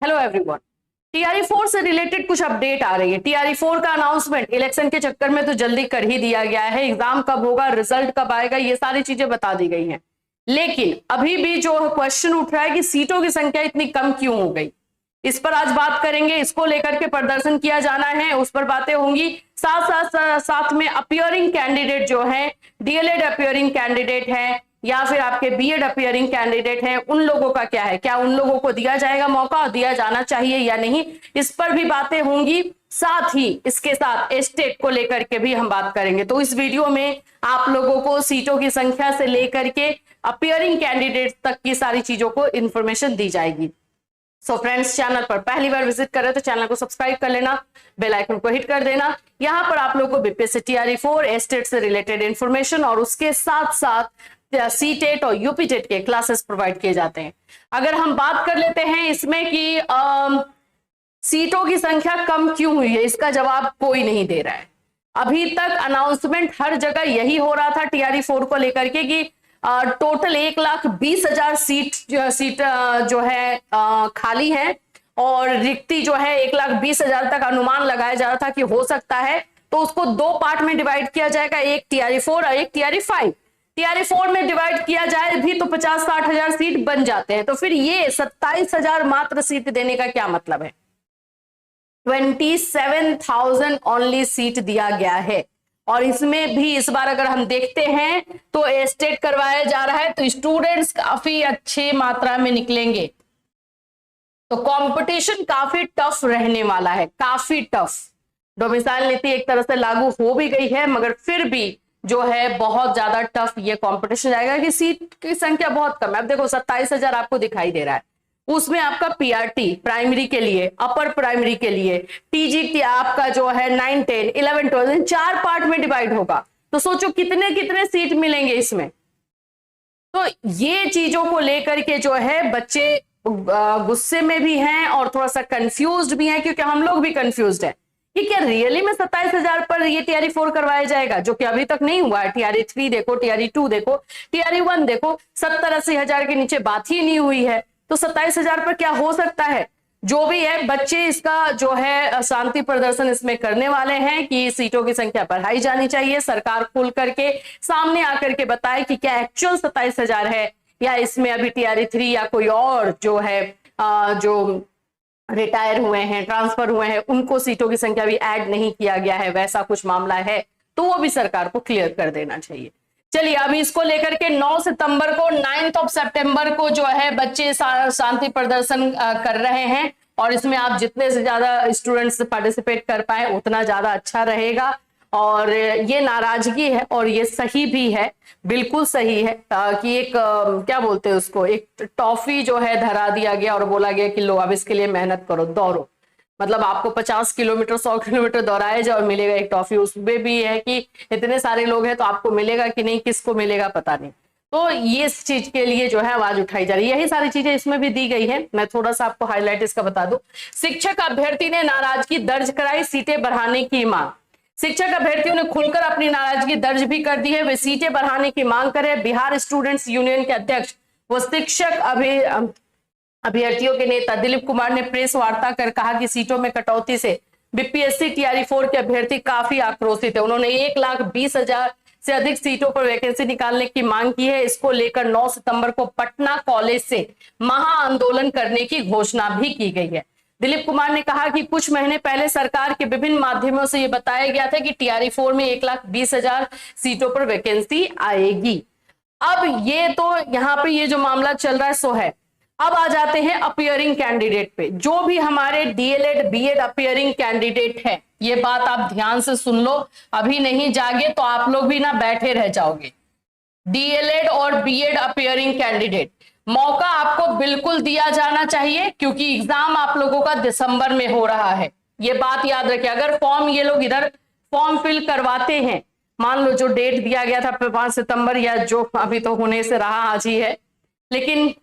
Hello everyone. TRE 4 से related कुछ update आ रही है। टीआरई 4 का अनाउंसमेंट इलेक्शन के चक्कर में तो जल्दी कर ही दिया गया है। एग्जाम कब होगा, रिजल्ट कब आएगा, ये सारी चीजें बता दी गई हैं। लेकिन अभी भी जो क्वेश्चन उठ रहा है कि सीटों की संख्या इतनी कम क्यों हो गई, इस पर आज बात करेंगे। इसको लेकर के प्रदर्शन किया जाना है, उस पर बातें होंगी। साथ में अपियरिंग कैंडिडेट जो है, डीएलएड अपियरिंग कैंडिडेट है या फिर आपके बीएड अपियरिंग कैंडिडेट हैं, उन लोगों का क्या है, क्या उन लोगों को दिया जाएगा मौका और दिया जाना चाहिए या नहीं, इस पर भी बातें होंगी। साथ ही इसके साथ स्टेट को लेकर के भी हम बात करेंगे। तो इस वीडियो में आप लोगों को सीटों की संख्या से लेकर के अपियरिंग कैंडिडेट तक की सारी चीजों को इंफॉर्मेशन दी जाएगी। सो फ्रेंड्स, चैनल पर पहली बार विजिट कर रहे हो तो चैनल को सब्सक्राइब कर लेना, बेल आइकन को हिट कर देना। यहाँ पर आप लोगों को बीपीएससी टीआरई 4 स्टेट से रिलेटेड इंफॉर्मेशन और उसके साथ साथ सीटेट और यूपीटेट के क्लासेस प्रोवाइड किए जाते हैं। अगर हम बात कर लेते हैं इसमें कि सीटों की संख्या कम क्यों हुई है, इसका जवाब कोई नहीं दे रहा है। अभी तक अनाउंसमेंट हर जगह यही हो रहा था टीआरई 4 को लेकर के कि टोटल 1,20,000 सीट जो है खाली है और रिक्ति जो है 1,20,000 तक अनुमान लगाया जा रहा था कि हो सकता है। तो उसको दो पार्ट में डिवाइड किया जाएगा, एक टीआरई 4 और एक टीआरई 5। टीआरई 4 में डिवाइड किया जाए भी तो 50-60 हजार सीट बन जाते हैं। तो फिर ये 27,000 मात्र सीट देने का क्या मतलब है? 27,000 ओनली सीट दिया गया है। और इसमें भी इस बार अगर हम देखते हैं तो स्टेट करवाया जा रहा है, तो स्टूडेंट्स काफी अच्छे मात्रा में निकलेंगे। तो कंपटीशन काफी टफ रहने वाला है, काफी टफ। डोमिसाइल नीति एक तरह से लागू हो भी गई है, मगर फिर भी जो है बहुत ज्यादा टफ ये कंपटीशन जाएगा कि सीट की संख्या बहुत कम है। अब देखो 27,000 आपको दिखाई दे रहा है, उसमें आपका पीआरटी प्राइमरी के लिए, अपर प्राइमरी के लिए, टीजीटी आपका जो है 9, 10, 11, 12 चार पार्ट में डिवाइड होगा। तो सोचो कितने कितने सीट मिलेंगे इसमें। तो ये चीजों को लेकर के जो है बच्चे गुस्से में भी हैं और थोड़ा सा कंफ्यूज्ड भी हैं, क्योंकि हम लोग भी कंफ्यूज्ड है कि क्या रियली में 27,000 पर ये टीआरई 4 करवाया जाएगा, जो कि अभी तक नहीं हुआ है। टीआरई 3 देखो, टीआरई 2 देखो, टीआरई 1 देखो, 70-80 हजार के नीचे बात ही नहीं हुई है। तो 27,000 पर क्या हो सकता है? जो भी है, बच्चे इसका जो है शांति प्रदर्शन इसमें करने वाले हैं कि सीटों की संख्या बढ़ाई जानी चाहिए। सरकार खुल करके सामने आकर के बताए कि क्या एक्चुअल 27,000 है या इसमें अभी टीआरई 3 या कोई और जो है जो रिटायर हुए हैं, ट्रांसफर हुए हैं, उनको सीटों की संख्या भी ऐड नहीं किया गया है, वैसा कुछ मामला है तो वो भी सरकार को क्लियर कर देना चाहिए। चलिए, अभी इसको लेकर के 9 सितंबर को 9 सितंबर को जो है बच्चे शांति प्रदर्शन कर रहे हैं और इसमें आप जितने से ज्यादा स्टूडेंट्स पार्टिसिपेट कर पाए उतना ज्यादा अच्छा रहेगा। और ये नाराजगी है और ये सही भी है, बिल्कुल सही है कि एक क्या बोलते हैं उसको, एक टॉफी जो है धरा दिया गया और बोला गया कि लो अब इसके लिए मेहनत करो, दौड़ो। मतलब आपको 50 किलोमीटर 100 किलोमीटर दौड़ाया जाए और मिलेगा एक टॉफी। उसमें भी है कि इतने सारे लोग हैं तो आपको मिलेगा कि नहीं, किसको मिलेगा पता नहीं। तो ये इस चीज के लिए जो है आवाज उठाई जा रही है। यही सारी चीजें इसमें भी दी गई है। मैं थोड़ा सा आपको हाईलाइट इसका बता दूं। शिक्षक अभ्यर्थी ने नाराजगी दर्ज कराई, सीटें बढ़ाने की मांग। शिक्षक अभ्यर्थियों ने खुलकर अपनी नाराजगी दर्ज भी कर दी है, वे सीटें बढ़ाने की मांग करें। बिहार स्टूडेंट्स यूनियन के अध्यक्ष व शिक्षक अभ्यर्थियों के नेता दिलीप कुमार ने प्रेस वार्ता कर कहा कि सीटों में कटौती से बीपीएससी टीआरई 4 के अभ्यर्थी काफी आक्रोशित है। उन्होंने 1,20,000 से अधिक सीटों पर वैकेंसी निकालने की मांग की है। इसको लेकर 9 सितंबर को पटना कॉलेज से महाआंदोलन करने की घोषणा भी की गई है। दिलीप कुमार ने कहा कि कुछ महीने पहले सरकार के विभिन्न माध्यमों से यह बताया गया था कि टीआरई 4 में 1,20,000 सीटों पर वैकेंसी आएगी। अब ये तो यहाँ पे ये जो मामला चल रहा है सो है। अब आ जाते हैं अपियरिंग कैंडिडेट पे। जो भी हमारे डीएलएड बीएड अपियरिंग कैंडिडेट है, ये बात आप ध्यान से सुन लो, अभी नहीं जागे तो आप लोग भी ना बैठे रह जाओगे। डीएलएड और बीएड अपियरिंग कैंडिडेट, मौका आपको बिल्कुल दिया जाना चाहिए, क्योंकि एग्जाम आप लोगों का दिसंबर में हो रहा है। ये बात याद रखिए। अगर फॉर्म ये लोग इधर फॉर्म फिल करवाते हैं, मान लो जो डेट दिया गया था 5 सितंबर या जो अभी तो होने से रहा आज ही है, लेकिन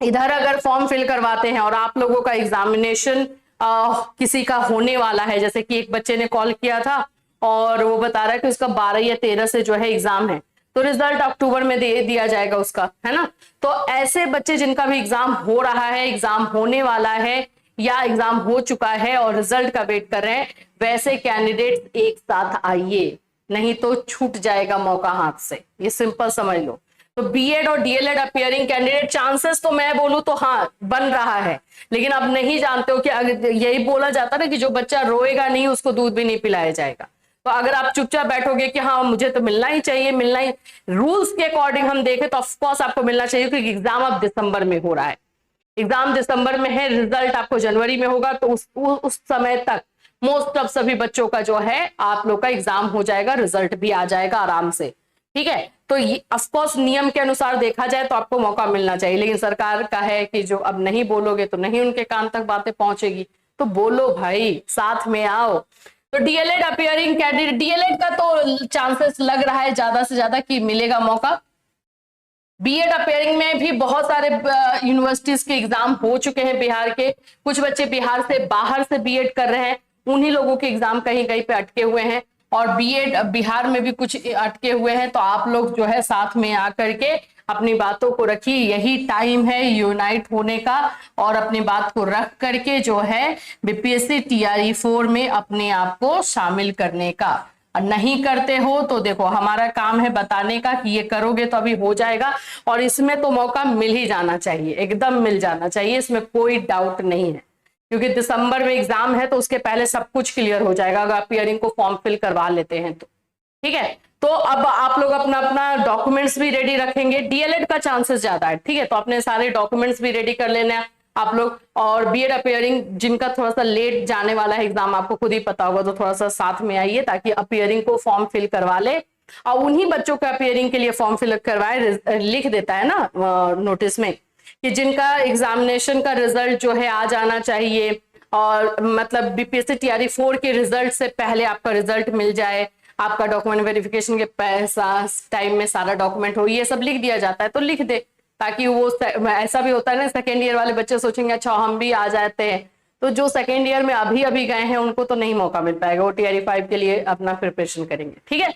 इधर अगर फॉर्म फिल करवाते हैं और आप लोगों का एग्जामिनेशन किसी का होने वाला है, जैसे कि एक बच्चे ने कॉल किया था और वो बता रहा है कि उसका 12 या 13 से जो है एग्जाम है, तो रिजल्ट अक्टूबर में दे दिया जाएगा उसका, है ना। तो ऐसे बच्चे जिनका भी एग्जाम हो रहा है, एग्जाम होने वाला है, या एग्जाम हो चुका है और रिजल्ट का वेट कर रहे हैं, वैसे कैंडिडेट एक साथ आइए, नहीं तो छूट जाएगा मौका हाथ से, ये सिंपल समझ लो। तो बीएड और डीएलएड अपियरिंग कैंडिडेट चांसेस तो मैं बोलूं तो हाँ बन रहा है, लेकिन अब नहीं जानते हो कि अगर यही बोला जाता ना कि जो बच्चा रोएगा नहीं उसको दूध भी नहीं पिलाया जाएगा। तो अगर आप चुपचाप बैठोगे कि हाँ मुझे तो मिलना ही चाहिए, मिलना ही, रूल्स के अकॉर्डिंग हम देखें तो ऑफकोर्स आपको मिलना चाहिए, क्योंकि एग्जाम अब दिसंबर में हो रहा है, एग्जाम दिसंबर में है, रिजल्ट आपको जनवरी में होगा, तो उस समय तक मोस्ट ऑफ सभी बच्चों का जो है आप लोग का एग्जाम हो जाएगा, रिजल्ट भी आ जाएगा आराम से, ठीक है। तो ऑफकोर्स नियम के अनुसार देखा जाए तो आपको मौका मिलना चाहिए, लेकिन सरकार का है कि जो अब नहीं बोलोगे तो नहीं उनके कान तक बातें पहुंचेगी, तो बोलो भाई, साथ में आओ। तो डीएलएड अपियरिंग कैंडिडेट, डीएलएड का तो चांसेस लग रहा है ज्यादा से ज्यादा कि मिलेगा मौका। बीएड अपियरिंग में भी बहुत सारे यूनिवर्सिटीज के एग्जाम हो चुके हैं बिहार के, कुछ बच्चे बिहार से बाहर से बीएड कर रहे हैं, उन्हीं लोगों के एग्जाम कहीं कहीं पे अटके हुए हैं, और बीएड बिहार में भी कुछ अटके हुए हैं। तो आप लोग जो है साथ में आकर के अपनी बातों को रखिए, यही टाइम है यूनाइट होने का, और अपनी बात को रख करके जो है बीपीएससी टीआरई 4 में अपने आप को शामिल करने का। और नहीं करते हो तो देखो हमारा काम है बताने का कि ये करोगे तो अभी हो जाएगा, और इसमें तो मौका मिल ही जाना चाहिए, एकदम मिल जाना चाहिए, इसमें कोई डाउट नहीं है, क्योंकि दिसंबर में एग्जाम है तो उसके पहले सब कुछ क्लियर हो जाएगा अगर अपियरिंग को फॉर्म फिल करवा लेते हैं तो, ठीक है। तो अब आप लोग अपना अपना डॉक्यूमेंट्स भी रेडी रखेंगे, डीएलएड का चांसेस ज्यादा है, ठीक है, तो अपने सारे डॉक्यूमेंट्स भी रेडी कर लेना है आप लोग। और बीएड अपियरिंग जिनका थोड़ा सा लेट जाने वाला है एग्जाम, आपको खुद ही पता होगा, तो थोड़ा सा साथ में आइए ताकि अपियरिंग को फॉर्म फिल करवा ले, और उन्हीं बच्चों का अपियरिंग के लिए फॉर्म फिल करवाए, लिख देता है ना नोटिस में कि जिनका एग्जामिनेशन का रिजल्ट जो है आ जाना चाहिए, और मतलब बीपीएससी टीआरई 4 के रिजल्ट से पहले आपका रिजल्ट मिल जाए, आपका डॉक्यूमेंट वेरिफिकेशन के पैसा टाइम में सारा डॉक्यूमेंट हो, ये सब लिख दिया जाता है, तो लिख दे, ताकि वो ऐसा भी होता है ना, सेकेंड ईयर वाले बच्चे सोचेंगे अच्छा हम भी आ जाते हैं, तो जो सेकेंड ईयर में अभी अभी गए हैं उनको तो नहीं मौका मिल पाएगा, वो टीआरई 5 के लिए अपना प्रिपरेशन करेंगे, ठीक है।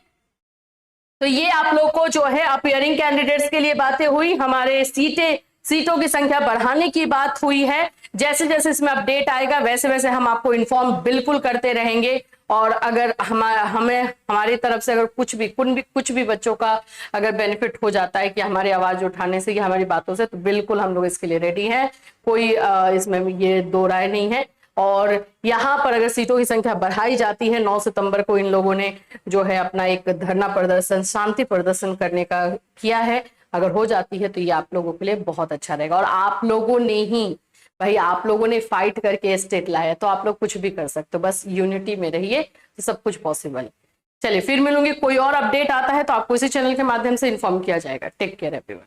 तो ये आप लोग को जो है अपियरिंग कैंडिडेट्स के लिए बातें हुई, हमारे सीटों की संख्या बढ़ाने की बात हुई है। जैसे जैसे इसमें अपडेट आएगा वैसे वैसे हम आपको इन्फॉर्म बिल्कुल करते रहेंगे, और अगर हमें हमारी तरफ से अगर कुछ भी बच्चों का अगर बेनिफिट हो जाता है कि हमारी आवाज उठाने से या हमारी बातों से, तो बिल्कुल हम लोग इसके लिए रेडी हैं, कोई इसमें ये दो राय नहीं है। और यहाँ पर अगर सीटों की संख्या बढ़ाई जाती है, 9 सितंबर को इन लोगों ने जो है अपना एक धरना प्रदर्शन, शांति प्रदर्शन करने का किया है, अगर हो जाती है तो ये आप लोगों के लिए बहुत अच्छा रहेगा। और आप लोगों ने ही भाई, आप लोगों ने फाइट करके स्टेट लाया, तो आप लोग कुछ भी कर सकते हो, बस यूनिटी में रहिए तो सब कुछ पॉसिबल है। चलिए फिर मिलूंगी, कोई और अपडेट आता है तो आपको इसी चैनल के माध्यम से इन्फॉर्म किया जाएगा। Take care everyone.